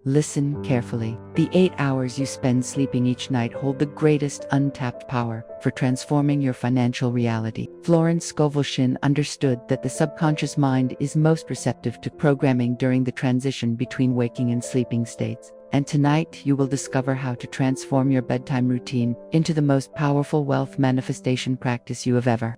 Listen carefully. The 8 hours you spend sleeping each night hold the greatest untapped power for transforming your financial reality. Florence Scovel Shinn understood that the subconscious mind is most receptive to programming during the transition between waking and sleeping states. And tonight, you will discover how to transform your bedtime routine into the most powerful wealth manifestation practice you have ever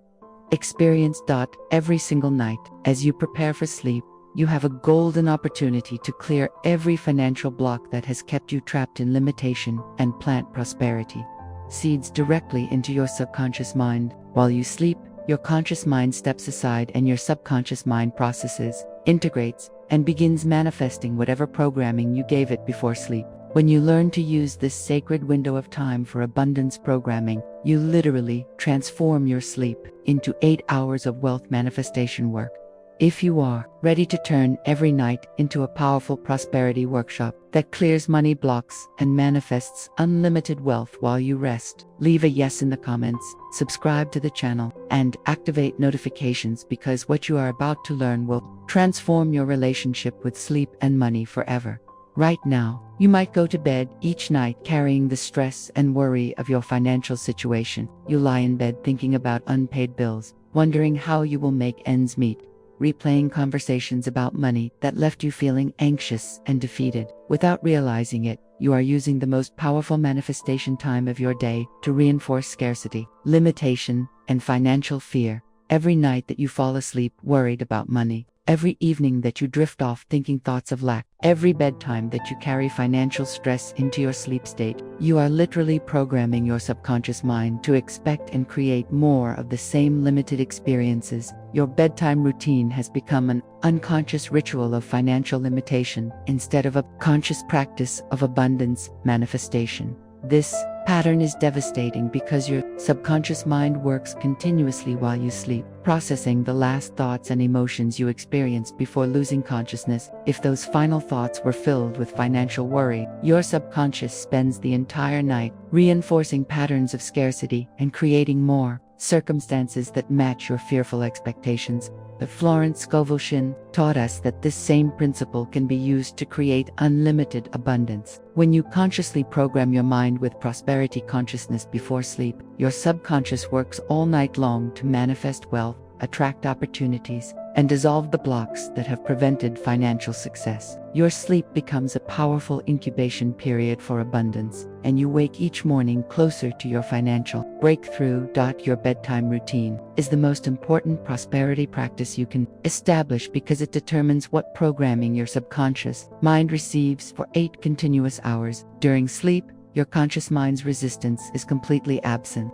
experienced. Every single night, as you prepare for sleep, you have a golden opportunity to clear every financial block that has kept you trapped in limitation and plant prosperity seeds directly into your subconscious mind. While you sleep, your conscious mind steps aside and your subconscious mind processes, integrates, and begins manifesting whatever programming you gave it before sleep. When you learn to use this sacred window of time for abundance programming, you literally transform your sleep into 8 hours of wealth manifestation work. If you are ready to turn every night into a powerful prosperity workshop that clears money blocks and manifests unlimited wealth while you rest, leave a yes in the comments, subscribe to the channel, and activate notifications, because what you are about to learn will transform your relationship with sleep and money forever. Right now, you might go to bed each night carrying the stress and worry of your financial situation. You lie in bed thinking about unpaid bills, wondering how you will make ends meet, replaying conversations about money that left you feeling anxious and defeated. Without realizing it, you are using the most powerful manifestation time of your day to reinforce scarcity, limitation, and financial fear. Every night that you fall asleep worried about money, every evening that you drift off thinking thoughts of lack, every bedtime that you carry financial stress into your sleep state, you are literally programming your subconscious mind to expect and create more of the same limited experiences. Your bedtime routine has become an unconscious ritual of financial limitation instead of a conscious practice of abundance manifestation. This pattern is devastating because your subconscious mind works continuously while you sleep, processing the last thoughts and emotions you experienced before losing consciousness. If those final thoughts were filled with financial worry, your subconscious spends the entire night reinforcing patterns of scarcity and creating more circumstances that match your fearful expectations. But Florence Scovel Shinn taught us that this same principle can be used to create unlimited abundance. When you consciously program your mind with prosperity consciousness before sleep, your subconscious works all night long to manifest wealth, attract opportunities, and dissolve the blocks that have prevented financial success. Your sleep becomes a powerful incubation period for abundance, and you wake each morning closer to your financial breakthrough. Your bedtime routine is the most important prosperity practice you can establish because it determines what programming your subconscious mind receives for 8 continuous hours. During sleep, your conscious mind's resistance is completely absent,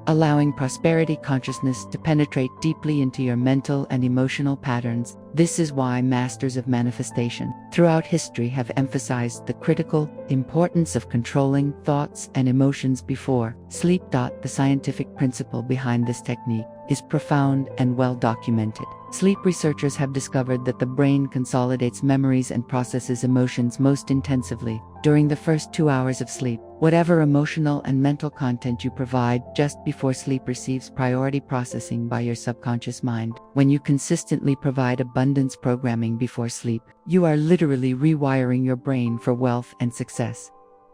allowing prosperity consciousness to penetrate deeply into your mental and emotional patterns. This is why masters of manifestation throughout history have emphasized the critical importance of controlling thoughts and emotions before sleep. The scientific principle behind this technique is profound and well documented. Sleep researchers have discovered that the brain consolidates memories and processes emotions most intensively during the first 2 hours of sleep. Whatever emotional and mental content you provide just before sleep receives priority processing by your subconscious mind. When you consistently provide abundance programming before sleep, you are literally rewiring your brain for wealth and success.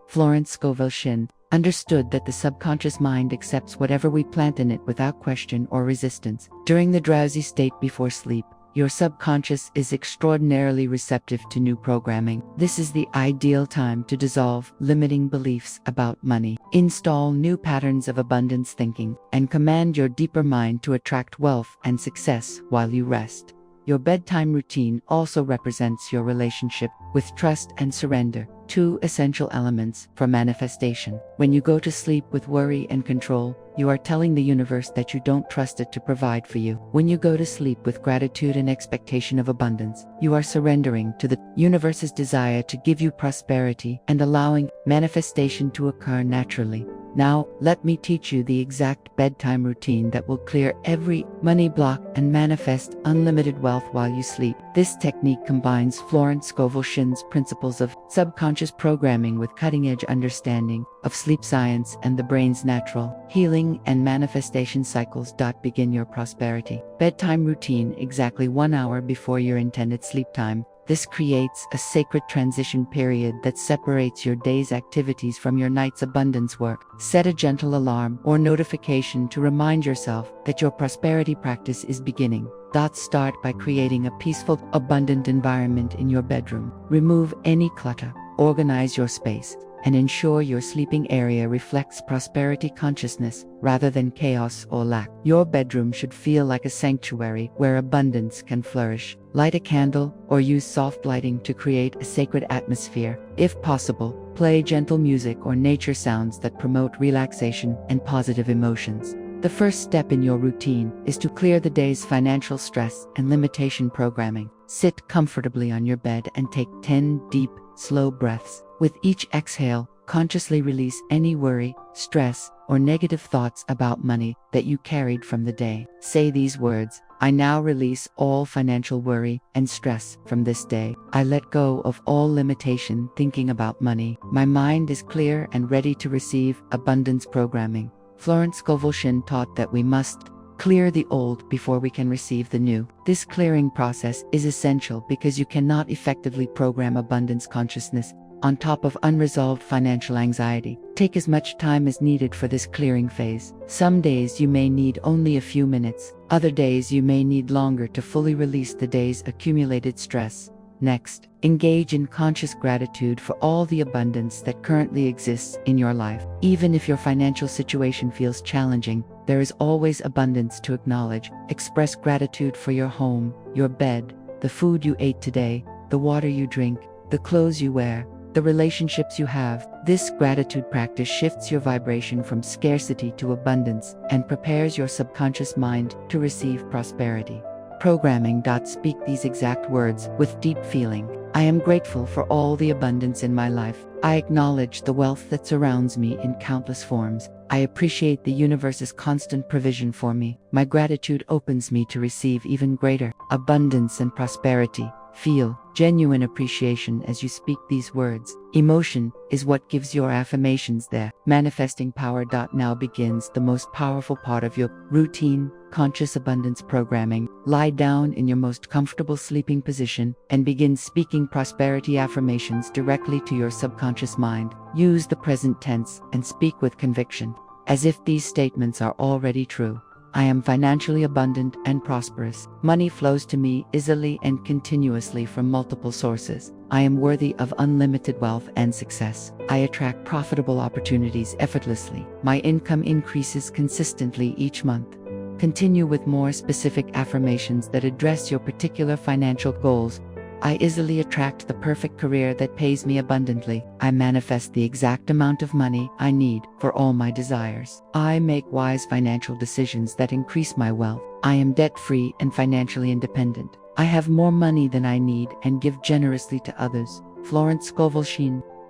Florence Scovel Shinn understood that the subconscious mind accepts whatever we plant in it without question or resistance. During the drowsy state before sleep, your subconscious is extraordinarily receptive to new programming. This is the ideal time to dissolve limiting beliefs about money, install new patterns of abundance thinking, and command your deeper mind to attract wealth and success while you rest. Your bedtime routine also represents your relationship with trust and surrender, 2 essential elements for manifestation. When you go to sleep with worry and control, you are telling the universe that you don't trust it to provide for you. When you go to sleep with gratitude and expectation of abundance, you are surrendering to the universe's desire to give you prosperity and allowing manifestation to occur naturally. Now, let me teach you the exact bedtime routine that will clear every money block and manifest unlimited wealth while you sleep. This technique combines Florence Scovel Shinn's principles of subconscious programming with cutting-edge understanding of sleep science and the brain's natural healing and manifestation cycles. Begin your prosperity bedtime routine exactly 1 hour before your intended sleep time. This creates a sacred transition period that separates your day's activities from your night's abundance work. Set a gentle alarm or notification to remind yourself that your prosperity practice is beginning. Start by creating a peaceful, abundant environment in your bedroom. Remove any clutter, organize your space, and ensure your sleeping area reflects prosperity consciousness rather than chaos or lack. Your bedroom should feel like a sanctuary where abundance can flourish. Light a candle or use soft lighting to create a sacred atmosphere. If possible, play gentle music or nature sounds that promote relaxation and positive emotions. The first step in your routine is to clear the day's financial stress and limitation programming. Sit comfortably on your bed and take 10 deep, slow breaths. With each exhale, consciously release any worry, stress, or negative thoughts about money that you carried from the day. Say these words: I now release all financial worry and stress from this day. I let go of all limitation thinking about money. My mind is clear and ready to receive abundance programming. Florence Scovel taught that we must clear the old before we can receive the new. This clearing process is essential because you cannot effectively program abundance consciousness on top of unresolved financial anxiety. Take as much time as needed for this clearing phase. Some days you may need only a few minutes. Other days you may need longer to fully release the day's accumulated stress. Next, engage in conscious gratitude for all the abundance that currently exists in your life. Even if your financial situation feels challenging, there is always abundance to acknowledge. Express gratitude for your home, your bed, the food you ate today, the water you drink, the clothes you wear, the relationships you have. This gratitude practice shifts your vibration from scarcity to abundance and prepares your subconscious mind to receive prosperity. Programming. Speak these exact words with deep feeling. I am grateful for all the abundance in my life. I acknowledge the wealth that surrounds me in countless forms. I appreciate the universe's constant provision for me. My gratitude opens me to receive even greater abundance and prosperity. Feel genuine appreciation as you speak these words. Emotion is what gives your affirmations their manifesting power. Now begins the most powerful part of your routine: conscious abundance programming. Lie down in your most comfortable sleeping position and begin speaking prosperity affirmations directly to your subconscious mind. Use the present tense and speak with conviction, as if these statements are already true. I am financially abundant and prosperous. Money flows to me easily and continuously from multiple sources. I am worthy of unlimited wealth and success. I attract profitable opportunities effortlessly. My income increases consistently each month. Continue with more specific affirmations that address your particular financial goals. I easily attract the perfect career that pays me abundantly. I manifest the exact amount of money I need for all my desires. I make wise financial decisions that increase my wealth. I am debt-free and financially independent. I have more money than I need and give generously to others. Florence Scovel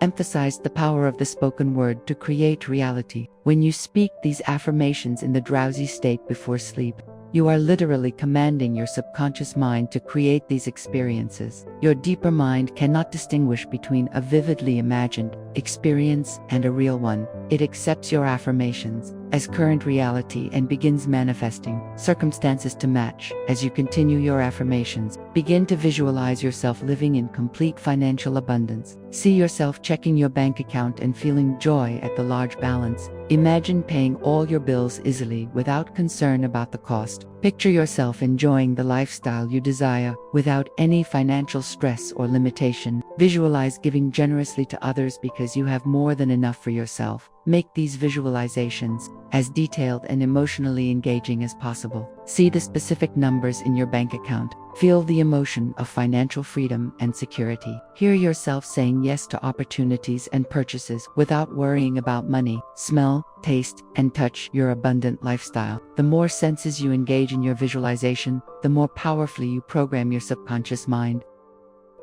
emphasized the power of the spoken word to create reality. When you speak these affirmations in the drowsy state before sleep, you are literally commanding your subconscious mind to create these experiences. Your deeper mind cannot distinguish between a vividly imagined experience and a real one. It accepts your affirmations as current reality and begins manifesting circumstances to match. As you continue your affirmations, begin to visualize yourself living in complete financial abundance. See yourself checking your bank account and feeling joy at the large balance. Imagine paying all your bills easily without concern about the cost. Picture yourself enjoying the lifestyle you desire without any financial stress or limitation. Visualize giving generously to others because you have more than enough for yourself. Make these visualizations as detailed and emotionally engaging as possible. See the specific numbers in your bank account. Feel the emotion of financial freedom and security. Hear yourself saying yes to opportunities and purchases without worrying about money. Smell, taste, and touch your abundant lifestyle. The more senses you engage in your visualization, the more powerfully you program your subconscious mind.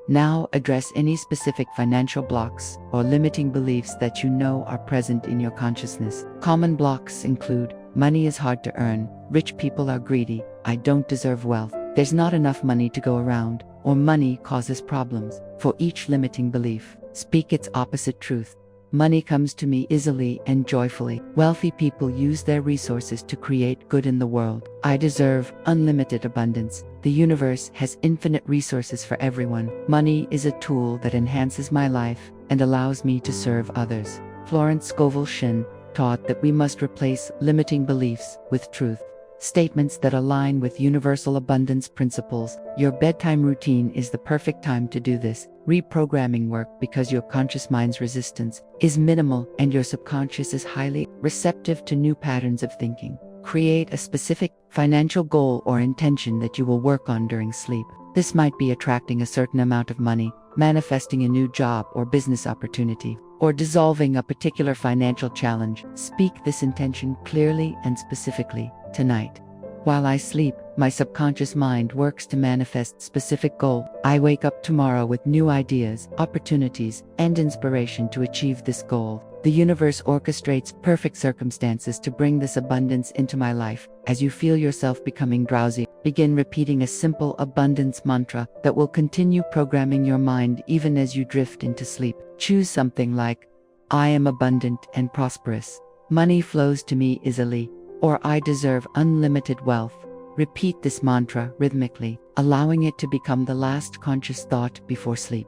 Now address any specific financial blocks or limiting beliefs that you know are present in your consciousness. Common blocks include: money is hard to earn, rich people are greedy, I don't deserve wealth, there's not enough money to go around, or money causes problems. For each limiting belief, speak its opposite truth. money comes to me easily and joyfully. Wealthy people use their resources to create good in the world. I deserve unlimited abundance. The universe has infinite resources for everyone. Money is a tool that enhances my life and allows me to serve others. Florence Scovel Shinn taught that we must replace limiting beliefs with truth. Statements that align with universal abundance principles. Your bedtime routine is the perfect time to do this. Reprogramming work because your conscious mind's resistance is minimal and your subconscious is highly receptive to new patterns of thinking. Create a specific financial goal or intention that you will work on during sleep. This might be attracting a certain amount of money, manifesting a new job or business opportunity, or dissolving a particular financial challenge. Speak this intention clearly and specifically. Tonight, while I sleep, my subconscious mind works to manifest specific goal. I wake up tomorrow with new ideas, opportunities, and inspiration to achieve this goal. The universe orchestrates perfect circumstances to bring this abundance into my life. As you feel yourself becoming drowsy, begin repeating a simple abundance mantra that will continue programming your mind even as you drift into sleep. Choose something like, I am abundant and prosperous. Money flows to me easily. Or I deserve unlimited wealth. Repeat this mantra rhythmically, allowing it to become the last conscious thought before sleep.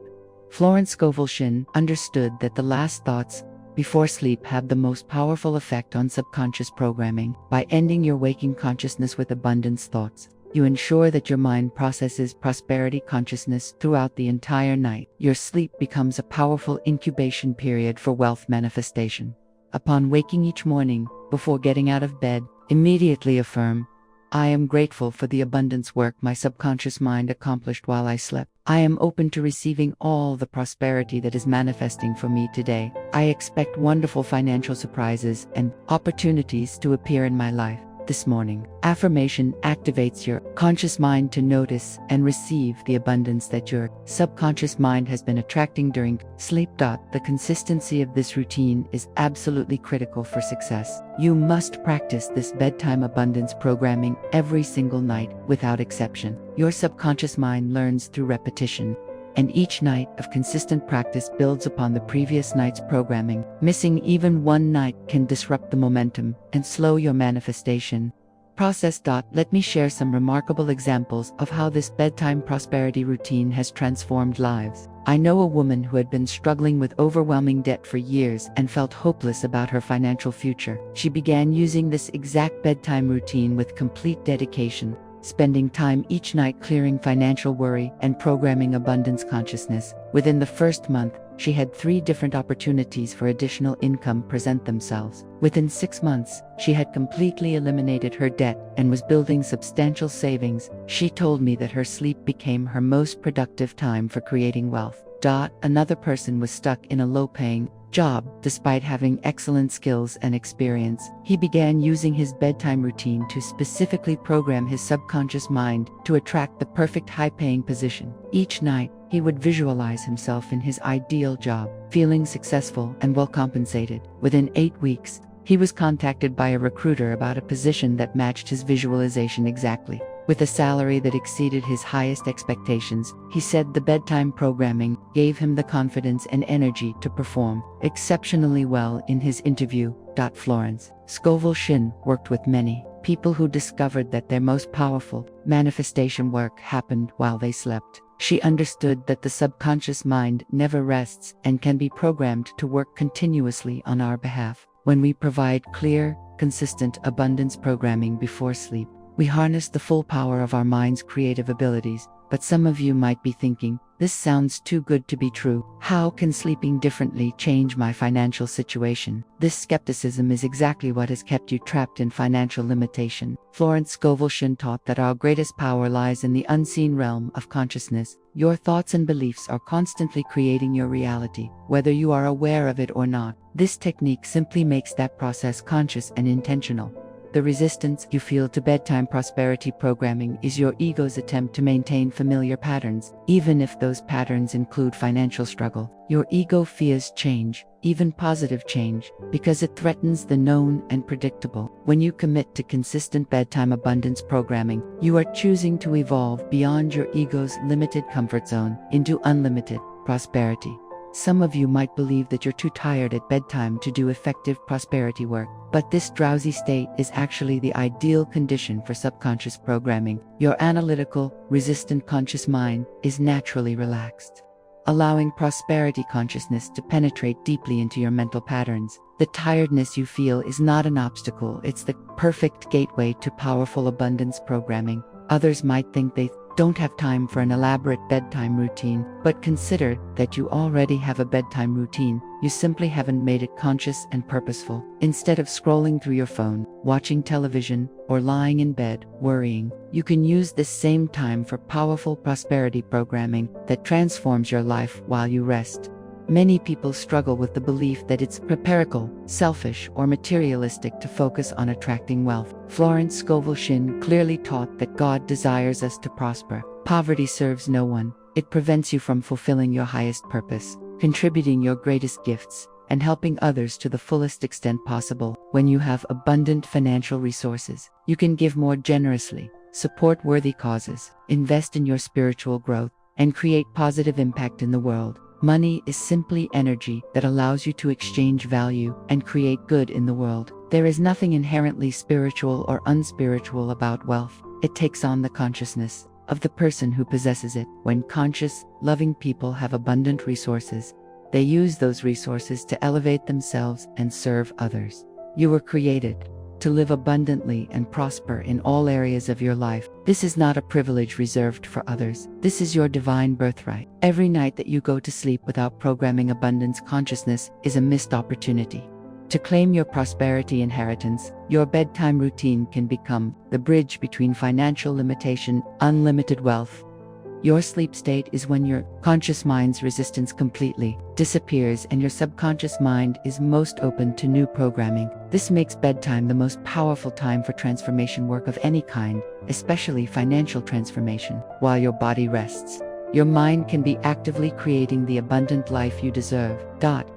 Florence Scovel Shinn understood that the last thoughts before sleep have the most powerful effect on subconscious programming. By ending your waking consciousness with abundance thoughts, you ensure that your mind processes prosperity consciousness throughout the entire night. Your sleep becomes a powerful incubation period for wealth manifestation. Upon waking each morning, before getting out of bed, immediately affirm, I am grateful for the abundance work my subconscious mind accomplished while I slept. I am open to receiving all the prosperity that is manifesting for me today. I expect wonderful financial surprises and opportunities to appear in my life this morning. Affirmation activates your conscious mind to notice and receive the abundance that your subconscious mind has been attracting during sleep. The consistency of this routine is absolutely critical for success. You must practice this bedtime abundance programming every single night without exception. Your subconscious mind learns through repetition, and each night of consistent practice builds upon the previous night's programming. Missing even one night can disrupt the momentum and slow your manifestation process. Let me share some remarkable examples of how this bedtime prosperity routine has transformed lives. I know a woman who had been struggling with overwhelming debt for years and felt hopeless about her financial future. She began using this exact bedtime routine with complete dedication, spending time each night clearing financial worry and programming abundance consciousness. Within the first month, she had 3 different opportunities for additional income present themselves. Within 6 months, she had completely eliminated her debt and was building substantial savings. She told me that her sleep became her most productive time for creating wealth. Another person was stuck in a low-paying job despite having excellent skills and experience. He began using his bedtime routine to specifically program his subconscious mind to attract the perfect high-paying position. Each night, he would visualize himself in his ideal job, feeling successful and well compensated. Within 8 weeks, he was contacted by a recruiter about a position that matched his visualization exactly. With a salary that exceeded his highest expectations, he said the bedtime programming gave him the confidence and energy to perform exceptionally well in his interview. Florence Scovel Shinn worked with many people who discovered that their most powerful manifestation work happened while they slept. She understood that the subconscious mind never rests and can be programmed to work continuously on our behalf. When we provide clear, consistent abundance programming before sleep, we harness the full power of our mind's creative abilities. But some of you might be thinking, this sounds too good to be true. How can sleeping differently change my financial situation? This skepticism is exactly what has kept you trapped in financial limitation. Florence Scovel Shinn taught that our greatest power lies in the unseen realm of consciousness. Your thoughts and beliefs are constantly creating your reality, whether you are aware of it or not. This technique simply makes that process conscious and intentional. The resistance you feel to bedtime prosperity programming is your ego's attempt to maintain familiar patterns, even if those patterns include financial struggle. Your ego fears change, even positive change, because it threatens the known and predictable. When you commit to consistent bedtime abundance programming, you are choosing to evolve beyond your ego's limited comfort zone into unlimited prosperity. Some of you might believe that you're too tired at bedtime to do effective prosperity work, but this drowsy state is actually the ideal condition for subconscious programming. Your analytical, resistant conscious mind is naturally relaxed, allowing prosperity consciousness to penetrate deeply into your mental patterns. The tiredness you feel is not an obstacle, it's the perfect gateway to powerful abundance programming. Others might think they don't have time for an elaborate bedtime routine, but consider that you already have a bedtime routine. You simply haven't made it conscious and purposeful. Instead of scrolling through your phone, watching television, or lying in bed, worrying, you can use this same time for powerful prosperity programming that transforms your life while you rest. Many people struggle with the belief that it's preparical, selfish, or materialistic to focus on attracting wealth. Florence Scovel Shinn clearly taught that God desires us to prosper. Poverty serves no one. It prevents you from fulfilling your highest purpose, contributing your greatest gifts, and helping others to the fullest extent possible. When you have abundant financial resources, you can give more generously, support worthy causes, invest in your spiritual growth, and create positive impact in the world. Money is simply energy that allows you to exchange value and create good in the world. There is nothing inherently spiritual or unspiritual about wealth. It takes on the consciousness of the person who possesses it. When conscious, loving people have abundant resources, they use those resources to elevate themselves and serve others. You were created to live abundantly and prosper in all areas of your life. This is not a privilege reserved for others. This is your divine birthright. Every night that you go to sleep without programming abundance consciousness is a missed opportunity. To claim your prosperity inheritance, your bedtime routine can become the bridge between financial limitation, unlimited wealth. Your sleep state is when your conscious mind's resistance completely disappears and your subconscious mind is most open to new programming. This makes bedtime the most powerful time for transformation work of any kind, especially financial transformation. While your body rests, your mind can be actively creating the abundant life you deserve.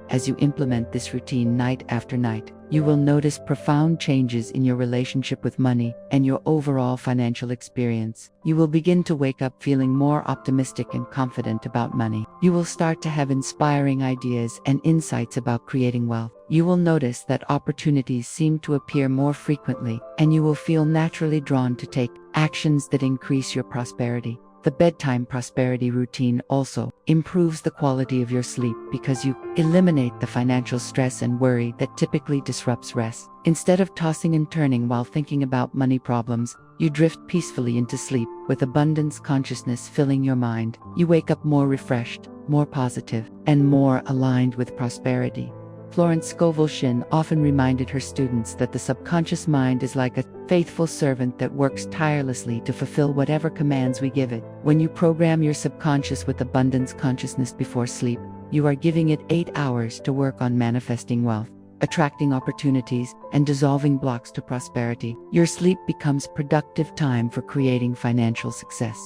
As you implement this routine night after night, you will notice profound changes in your relationship with money and your overall financial experience. You will begin to wake up feeling more optimistic and confident about money. You will start to have inspiring ideas and insights about creating wealth. You will notice that opportunities seem to appear more frequently, and you will feel naturally drawn to take actions that increase your prosperity. The bedtime prosperity routine also improves the quality of your sleep because you eliminate the financial stress and worry that typically disrupts rest. Instead of tossing and turning while thinking about money problems, you drift peacefully into sleep with abundance consciousness filling your mind. You wake up more refreshed, more positive, and more aligned with prosperity. Florence Scovel Shinn often reminded her students that the subconscious mind is like a faithful servant that works tirelessly to fulfill whatever commands we give it. When you program your subconscious with abundance consciousness before sleep, you are giving it 8 hours to work on manifesting wealth, attracting opportunities, and dissolving blocks to prosperity. Your sleep becomes productive time for creating financial success.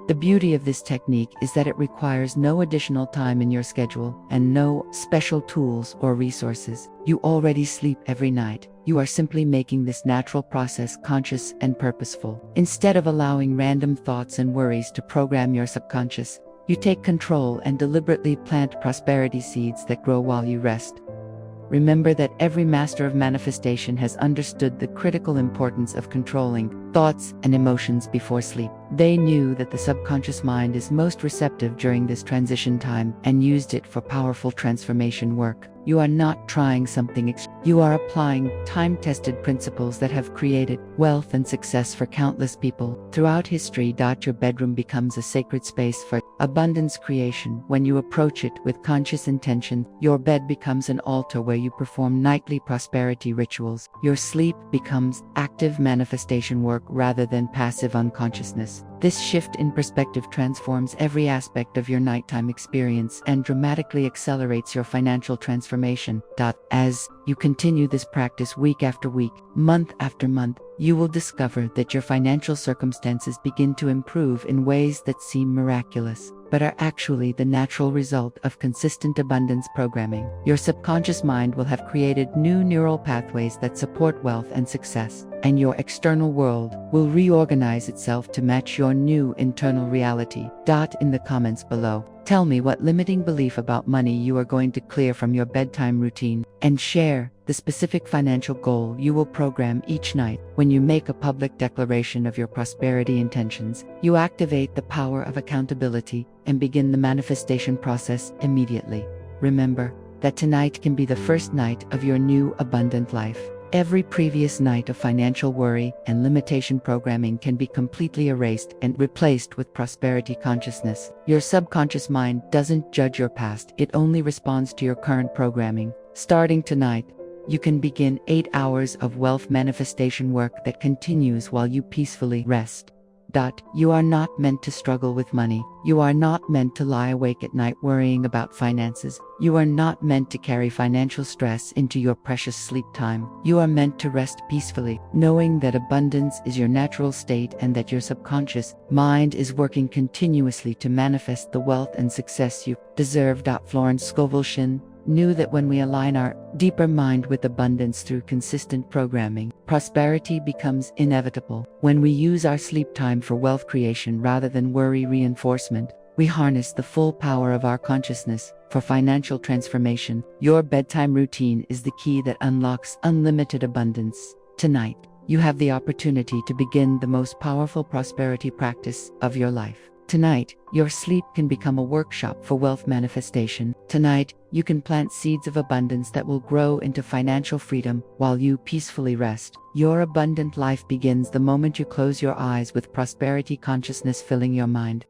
The beauty of this technique is that it requires no additional time in your schedule and no special tools or resources. You already sleep every night. You are simply making this natural process conscious and purposeful. Instead of allowing random thoughts and worries to program your subconscious, you take control and deliberately plant prosperity seeds that grow while you rest. Remember that every master of manifestation has understood the critical importance of controlling thoughts and emotions before sleep. They knew that the subconscious mind is most receptive during this transition time and used it for powerful transformation work. You are not trying something you are applying time-tested principles that have created wealth and success for countless people throughout history. Your bedroom becomes a sacred space for abundance creation. When you approach it with conscious intention, your bed becomes an altar where you perform nightly prosperity rituals. Your sleep becomes active manifestation work rather than passive unconsciousness. This shift in perspective transforms every aspect of your nighttime experience and dramatically accelerates your financial transformation. As you continue this practice week after week, month after month, you will discover that your financial circumstances begin to improve in ways that seem miraculous. but are actually the natural result of consistent abundance programming. Your subconscious mind will have created new neural pathways that support wealth and success, and your external world will reorganize itself to match your new internal reality. In the comments below, tell me what limiting belief about money you are going to clear from your bedtime routine, and share the specific financial goal you will program each night. When you make a public declaration of your prosperity intentions, you activate the power of accountability and begin the manifestation process immediately. Remember that tonight can be the first night of your new abundant life. Every previous night of financial worry and limitation programming can be completely erased and replaced with prosperity consciousness. Your subconscious mind doesn't judge your past, it only responds to your current programming. Starting tonight, you can begin 8 hours of wealth manifestation work that continues while you peacefully rest. You are not meant to struggle with money. You are not meant to lie awake at night worrying about finances. You are not meant to carry financial stress into your precious sleep time. You are meant to rest peacefully, knowing that abundance is your natural state and that your subconscious mind is working continuously to manifest the wealth and success you deserve. Florence Scovel Shinn knew that when we align our deeper mind with abundance through consistent programming, prosperity becomes inevitable. When we use our sleep time for wealth creation rather than worry reinforcement, we harness the full power of our consciousness for financial transformation. Your bedtime routine is the key that unlocks unlimited abundance. Tonight, you have the opportunity to begin the most powerful prosperity practice of your life. Tonight, your sleep can become a workshop for wealth manifestation. Tonight, you can plant seeds of abundance that will grow into financial freedom while you peacefully rest. Your abundant life begins the moment you close your eyes with prosperity consciousness filling your mind.